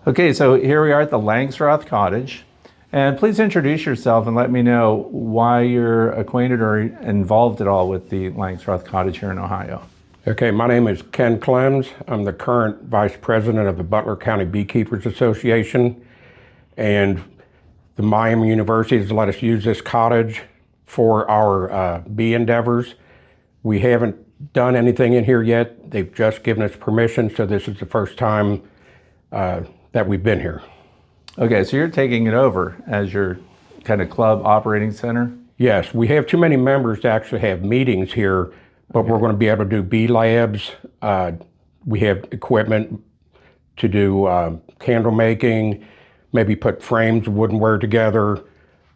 Okay, so here we are at the Langstroth Cottage. And please introduce yourself and let me know why you're acquainted or involved at all with the Langstroth Cottage here in Ohio. Okay, my name is Ken Clems. I'm the current Vice President of the Butler County Beekeepers Association. And the Miami University has let us use this cottage for our bee endeavors. We haven't done anything in here yet. They've just given us permission, so this is the first time that we've been here. Okay, so you're taking it over as your kind of club operating center? Yes, we have too many members to actually have meetings here, but we're going to be able to do bee labs. We have equipment to do candle making, maybe put frames of woodenware together.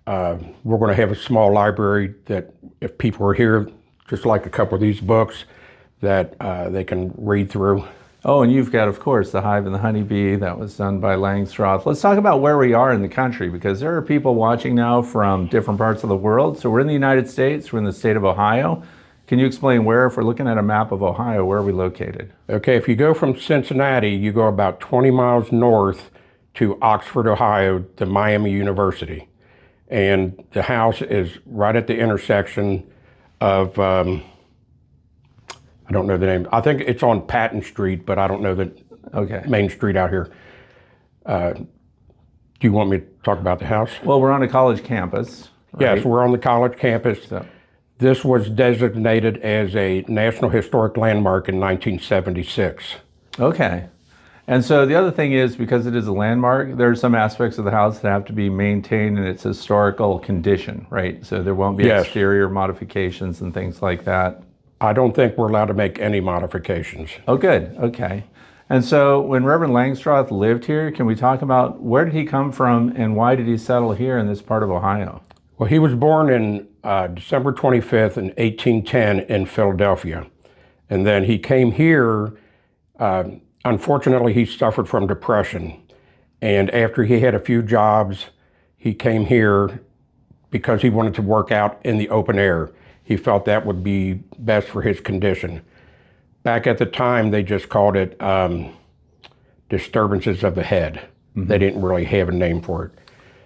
We're going to have a small library that if people are here, just like a couple of these books, that they can read through. Oh, and you've got, of course, the Hive and the Honeybee that was done by Langstroth. Let's talk about where we are in the country, because there are people watching now from different parts of the world. So we're in the United States, we're in the state of Ohio. Can you explain where, if we're looking at a map of Ohio, where are we located? Okay, if you go from Cincinnati, you go about 20 miles north to Oxford, Ohio, to Miami University. And the house is right at the intersection of, I don't know the name. I think it's on Patton Street, but I don't know the main street out here. Do you want me to talk about the house? Well, we're on a college campus, right? Yes, we're on the college campus. So. This was designated as a National Historic Landmark in 1976. Okay. And so the other thing is, because it is a landmark, there are some aspects of the house that have to be maintained in its historical condition, right? So there won't be exterior modifications and things like that. I don't think we're allowed to make any modifications. Oh, good. Okay. And so when Reverend Langstroth lived here, can we talk about where did he come from and why did he settle here in this part of Ohio? Well, he was born in December 25th in 1810 in Philadelphia. And then he came here, unfortunately, he suffered from depression. And after he had a few jobs, he came here because he wanted to work out in the open air. He felt that would be best for his condition. Back at the time, they just called it disturbances of the head. Mm-hmm. They didn't really have a name for it.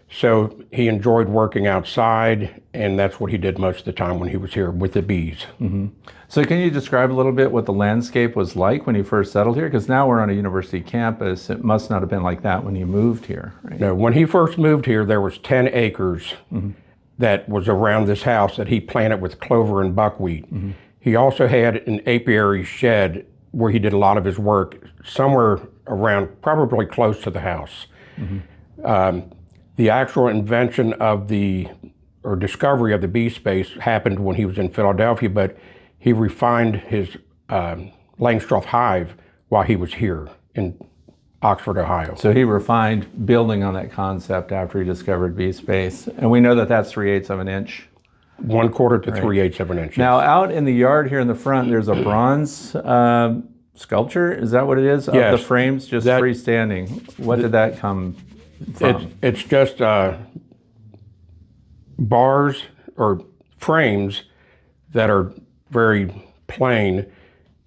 So he enjoyed working outside, and that's what he did most of the time when he was here with the bees. Mm-hmm. So can you describe a little bit what the landscape was like when you first settled here? Because now we're on a university campus. It must not have been like that when you moved here, right? No, when he first moved here, there was 10 acres. Mm-hmm. that was around this house that he planted with clover and buckwheat. Mm-hmm. He also had an apiary shed where he did a lot of his work, somewhere around, probably close to the house. Mm-hmm. The actual invention of or discovery of the bee space happened when he was in Philadelphia, but he refined his Langstroth hive while he was here in Oxford, Ohio. So he refined building on that concept after he discovered bee space. And we know that that's 3/8 of an inch. 1/4 to 3/8 of an inch. Now out in the yard here in the front, there's a bronze sculpture. Is that what it is? Yes. Of the frames just freestanding. What did that come from? It's just bars or frames that are very plain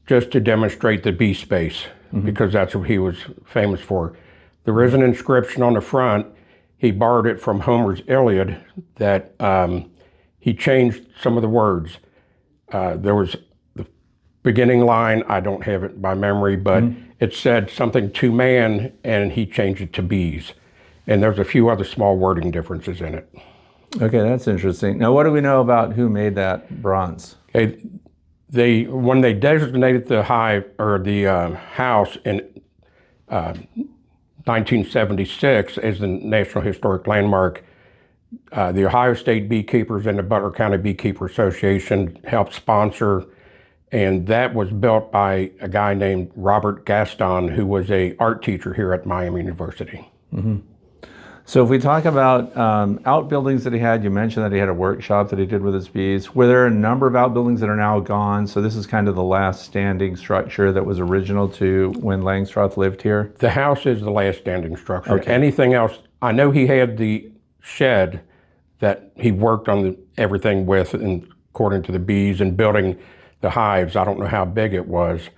just to demonstrate the bee space. Mm-hmm. Because that's what he was famous for. There is an inscription on the front. He borrowed it from Homer's Iliad that he changed some of the words. There was the beginning line, I don't have it by memory, but it said something to man, and he changed it to bees. And there's a few other small wording differences in it. Okay, that's interesting. Now, what do we know about who made that bronze? Okay. When they designated the hive or the house in 1976 as the National Historic Landmark, the Ohio State Beekeepers and the Butler County Beekeepers Association helped sponsor, and that was built by a guy named Robert Gaston, who was an art teacher here at Miami University. Mm-hmm. So if we talk about outbuildings that he had, you mentioned that he had a workshop that he did with his bees. Were there a number of outbuildings that are now gone? So this is kind of the last standing structure that was original to when Langstroth lived here? The house is the last standing structure. Okay. Anything else, I know he had the shed that he worked on everything with, and according to the bees and building the hives. I don't know how big it was,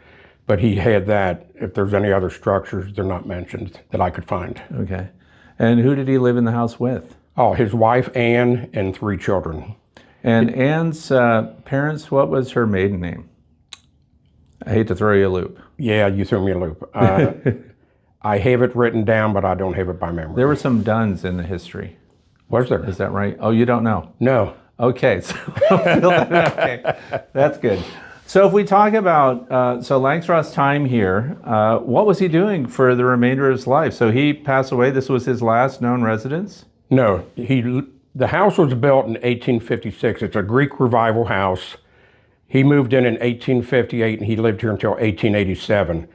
but he had that. If there's any other structures, they're not mentioned that I could find. Okay. And who did he live in the house with? Oh, his wife, Anne, and 3 children. And Anne's parents, what was her maiden name? I hate to throw you a loop. Yeah, you threw me a loop. I have it written down, but I don't have it by memory. There were some Dunns in the history. Was there? Is that right? Oh, you don't know? No. Okay, so okay, that's good. So if we talk about, so Langstroth's time here, what was he doing for the remainder of his life? So he passed away, this was his last known residence? No, the house was built in 1856. It's a Greek revival house. He moved in 1858 and he lived here until 1887.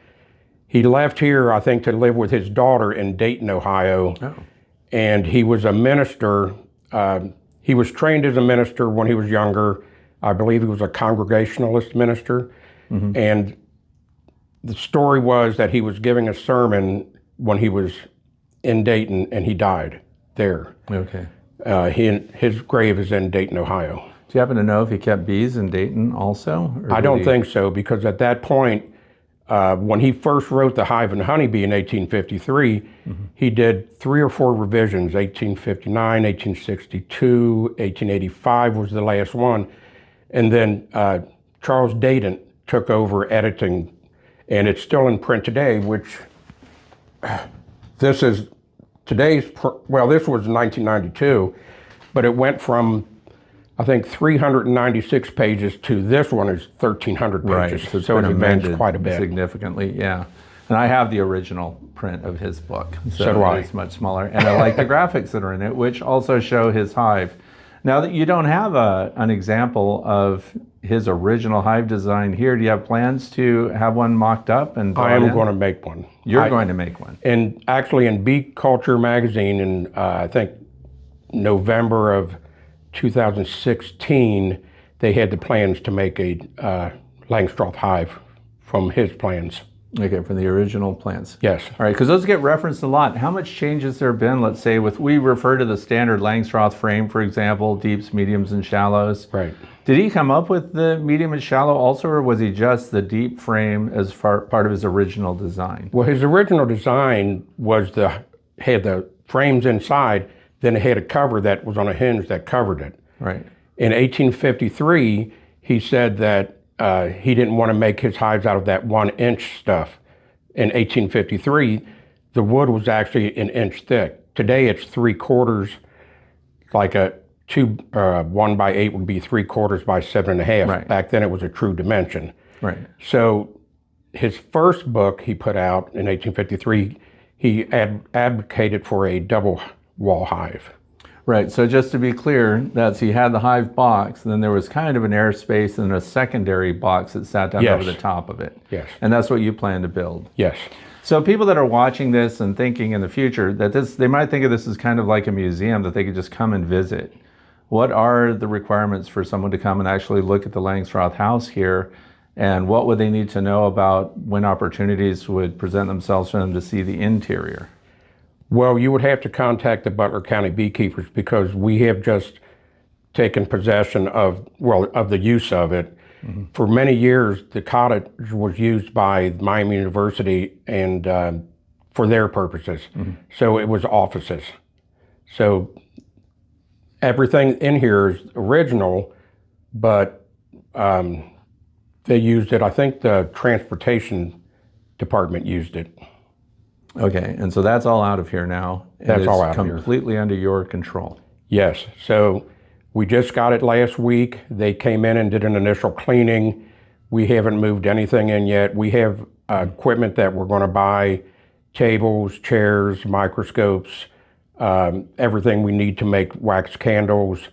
He left here, I think, to live with his daughter in Dayton, Ohio. Oh. And he was a minister. He was trained as a minister when he was younger. I believe he was a Congregationalist minister. Mm-hmm. And the story was that he was giving a sermon when he was in Dayton and he died there. Okay. His grave is in Dayton, Ohio. Do you happen to know if he kept bees in Dayton also? I don't think so, because at that point, when he first wrote The Hive and Honeybee in 1853, mm-hmm. he did 3 or 4 revisions, 1859, 1862, 1885 was the last one. And then Charles Dayton took over editing, and it's still in print today, which this is today's, well, this was 1992, but it went from, I think, 396 pages to this one is 1,300 pages. Right, so it's advanced quite a bit. Significantly, yeah. And I have the original print of his book. So do I. It's much smaller. And I like the graphics that are in it, which also show his hive. Now that you don't have an example of his original hive design here, do you have plans to have one mocked up? And I am going to make one. You're going to make one? And actually in Bee Culture magazine in, I think, November of 2016, they had the plans to make a Langstroth hive from his plans. Okay, from the original plans. Yes. All right, because those get referenced a lot. How much change has there been, let's say, we refer to the standard Langstroth frame, for example, deeps, mediums, and shallows. Right. Did he come up with the medium and shallow also, or was he just the deep frame as part of his original design? Well, his original design was had the frames inside, then it had a cover that was on a hinge that covered it. Right. In 1853, he said that he didn't want to make his hives out of that 1-inch stuff. In 1853, the wood was actually 1 inch thick. Today it's 3/4, like a 1x8 would be 3/4 by 7.5. Right. Back then it was a true dimension. Right. So his first book he put out in 1853, he advocated for a double wall hive. Right, so just to be clear, he had the hive box, and then there was kind of an airspace and a secondary box that sat down over the top of it. Yes. And that's what you plan to build. Yes. So people that are watching this and thinking in the future that they might think of this as kind of like a museum that they could just come and visit. What are the requirements for someone to come and actually look at the Langstroth house here? And what would they need to know about when opportunities would present themselves for them to see the interior? Well, you would have to contact the Butler County Beekeepers, because we have just taken possession of the use of it. Mm-hmm. For many years, the cottage was used by Miami University and for their purposes. Mm-hmm. So it was offices. So everything in here is original, but they used it. I think the transportation department used it. Okay, and so that's all out of here now. That's all out of here. Completely under your control. Yes, so we just got it last week. They came in and did an initial cleaning. We haven't moved anything in yet. We have equipment that we're going to buy, tables, chairs, microscopes, everything we need to make wax candles,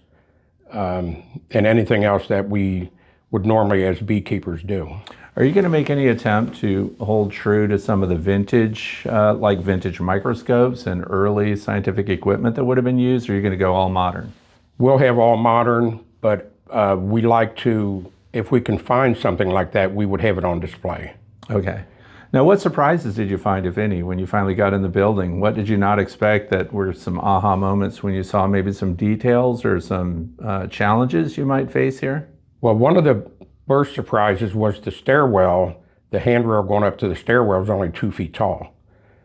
and anything else that we would normally as beekeepers do. Are you going to make any attempt to hold true to some of the vintage, like vintage microscopes and early scientific equipment that would have been used, or are you going to go all modern? We'll have all modern, but we like to, if we can find something like that, we would have it on display. Okay. Now, what surprises did you find, if any, when you finally got in the building? What did you not expect that were some aha moments when you saw maybe some details or some challenges you might face here? Well, one of the first surprises was the stairwell the handrail going up to the stairwell was only 2 feet tall.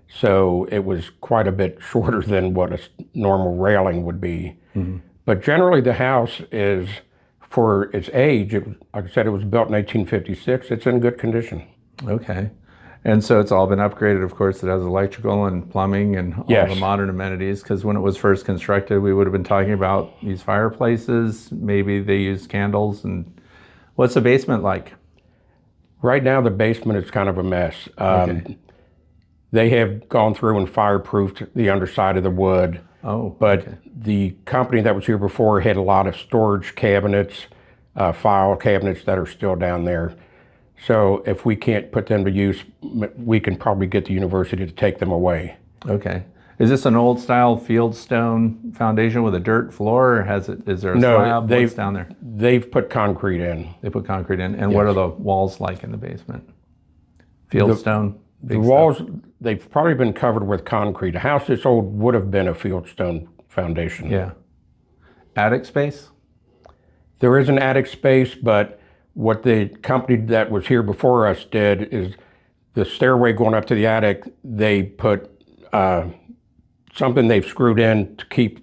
So it was quite a bit shorter than what a normal railing would be. But generally the house is, for its age, like I said, it was built in 1856. It's in good condition. Okay. And so it's all been upgraded, of course. It has electrical and plumbing and all Yes. the modern amenities, because when it was first constructed, we would have been talking about these fireplaces. Maybe they use candles. And what's the basement like? Right now, the basement is kind of a mess. Okay. They have gone through and fireproofed the underside of the wood. Oh, But okay. the company that was here before had a lot of storage cabinets, file cabinets that are still down there. So if we can't put them to use, we can probably get the university to take them away. Okay. Is this an old style field stone foundation with a dirt floor, or is there a slab? What's down there? They've put concrete in. They put concrete in. And what are the walls like in the basement? Field stone? The walls, they've probably been covered with concrete. A house this old would have been a field stone foundation. Yeah. Attic space? There is an attic space, but what the company that was here before us did is the stairway going up to the attic, they put something they've screwed in to keep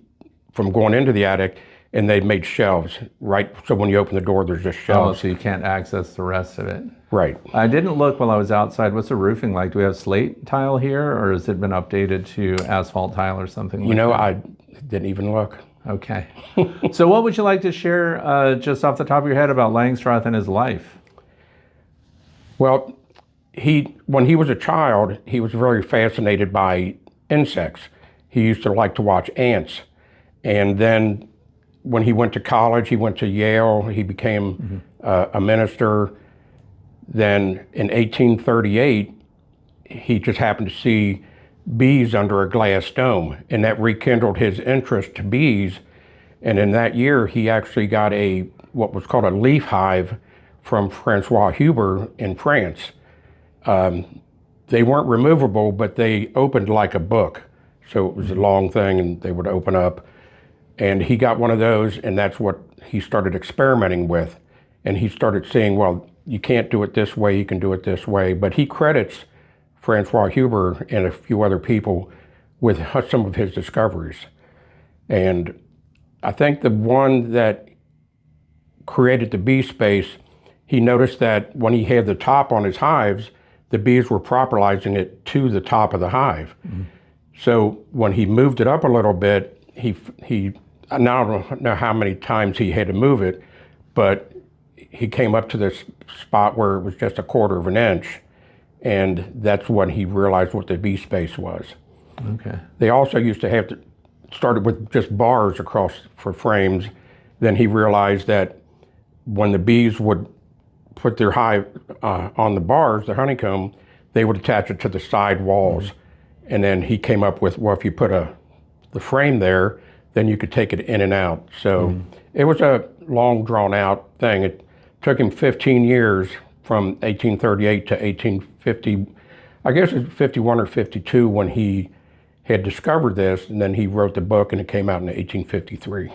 from going into the attic, and they made shelves, right? So when you open the door, there's just Oh, shelves. so you can't access the rest of it. Right. I didn't look while I was outside. What's the roofing like? Do we have slate tile here, or has it been updated to asphalt tile or something like that? I didn't even look. Okay. So what would you like to share just off the top of your head about Langstroth and his life? Well, when he was a child, he was very fascinated by insects. He used to like to watch ants. And then when he went to college, he went to Yale, he became a minister. Then in 1838, he just happened to see bees under a glass dome, and that rekindled his interest to bees. And in that year, he actually got what was called a leaf hive from Francois Huber in France. They weren't removable, but they opened like a book. So it was a long thing, and they would open up. And he got one of those, and that's what he started experimenting with. And he started seeing, well, you can't do it this way, you can do it this way. But he credits Francois Huber and a few other people with some of his discoveries. And I think the one that created the bee space, he noticed that when he had the top on his hives, the bees were properlizing it to the top of the hive. So when he moved it up a little bit, I now don't know how many times he had to move it, but he came up to this spot where it was just a quarter of an inch, and that's when he realized what the bee space was. Okay. They also used to have to started with just bars across for frames. Then he realized that when the bees would put their hive on the bars, the honeycomb, they would attach it to the side walls. And then he came up with, well, if you put the frame there, then you could take it in and out. So it was a long drawn out thing. It took him 15 years from 1838 to 1850, I guess it was 51 or 52 when he had discovered this, and then he wrote the book and it came out in 1853.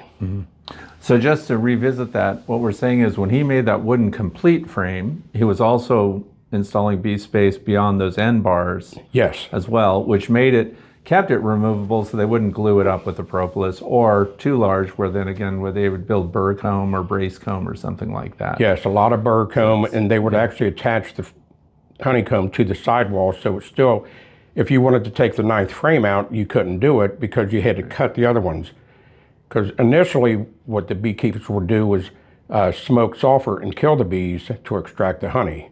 So just to revisit that, what we're saying is when he made that wooden complete frame, he was also installing bee space beyond those end bars Yes. as well, which kept it removable so they wouldn't glue it up with the propolis, or too large where they would build burr comb or brace comb or something like that. Yes, a lot of burr comb, and they would actually attach the honeycomb to the sidewall, so it's still, if you wanted to take the ninth frame out, you couldn't do it because you had to cut the other ones. Because initially what the beekeepers would do was smoke sulfur and kill the bees to extract the honey.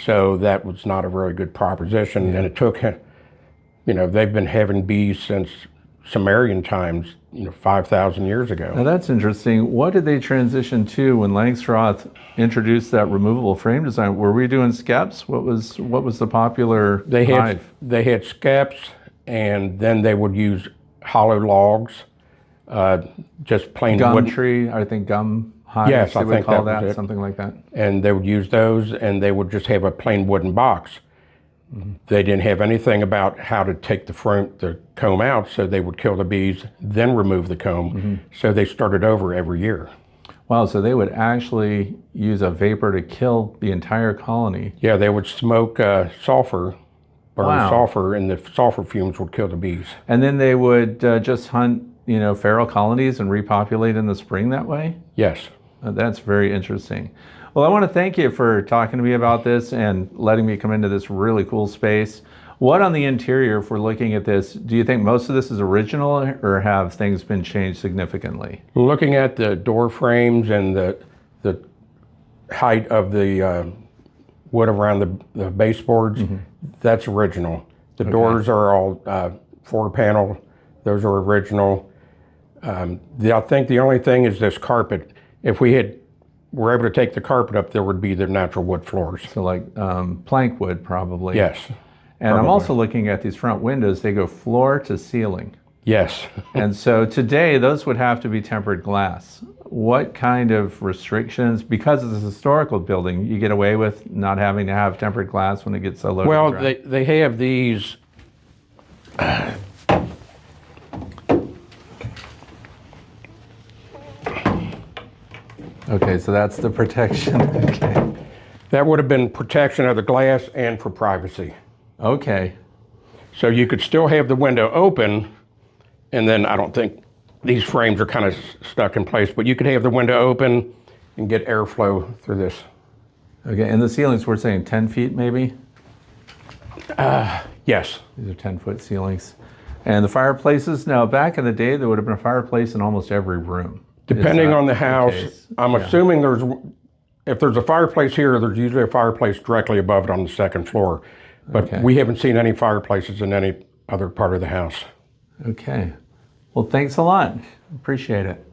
So that was not a very good proposition, and it took, they've been having bees since Sumerian times, 5,000 years ago. Now that's interesting. What did they transition to when Langstroth introduced that removable frame design? Were we doing skeps? What was the popular hive? They had skeps, and then they would use hollow logs, just plain Gum wooden tree, I think gum hives, Yes, they I would think call that was that, it. something like that. And they would use those, and they would just have a plain wooden box. They didn't have anything about how to take the comb out, so they would kill the bees, then remove the comb. So they started over every year. Wow, so they would actually use a vapor to kill the entire colony. Yeah, they would smoke sulfur, burn Wow. sulfur, and the sulfur fumes would kill the bees. And then they would just hunt, feral colonies and repopulate in the spring that way? Yes. That's very interesting. Well, I want to thank you for talking to me about this and letting me come into this really cool space. What on the interior, if we're looking at this, do you think most of this is original or have things been changed significantly? Looking at the door frames and the height of the wood around the baseboards, that's original. The doors are all 4-panel. Those are original. I think the only thing is this carpet. If we were able to take the carpet up, there would be the natural wood floors. So like plank wood probably. Yes. And I'm also looking at these front windows. They go floor to ceiling. Yes. And so today those would have to be tempered glass. What kind of restrictions, because it's a historical building, you get away with not having to have tempered glass when it gets so low? Well, they have these. Okay, so that's the protection. Okay. That would have been protection of the glass and for privacy. Okay. So you could still have the window open, and then I don't think these frames are kind of stuck in place, but you could have the window open and get airflow through this. Okay, and the ceilings, we're saying 10 feet maybe? Yes. These are 10-foot ceilings. And the fireplaces, now back in the day, there would have been a fireplace in almost every room. Depending on the house, I'm assuming if there's a fireplace here, there's usually a fireplace directly above it on the second floor. But we haven't seen any fireplaces in any other part of the house. Okay. Well, thanks a lot. Appreciate it.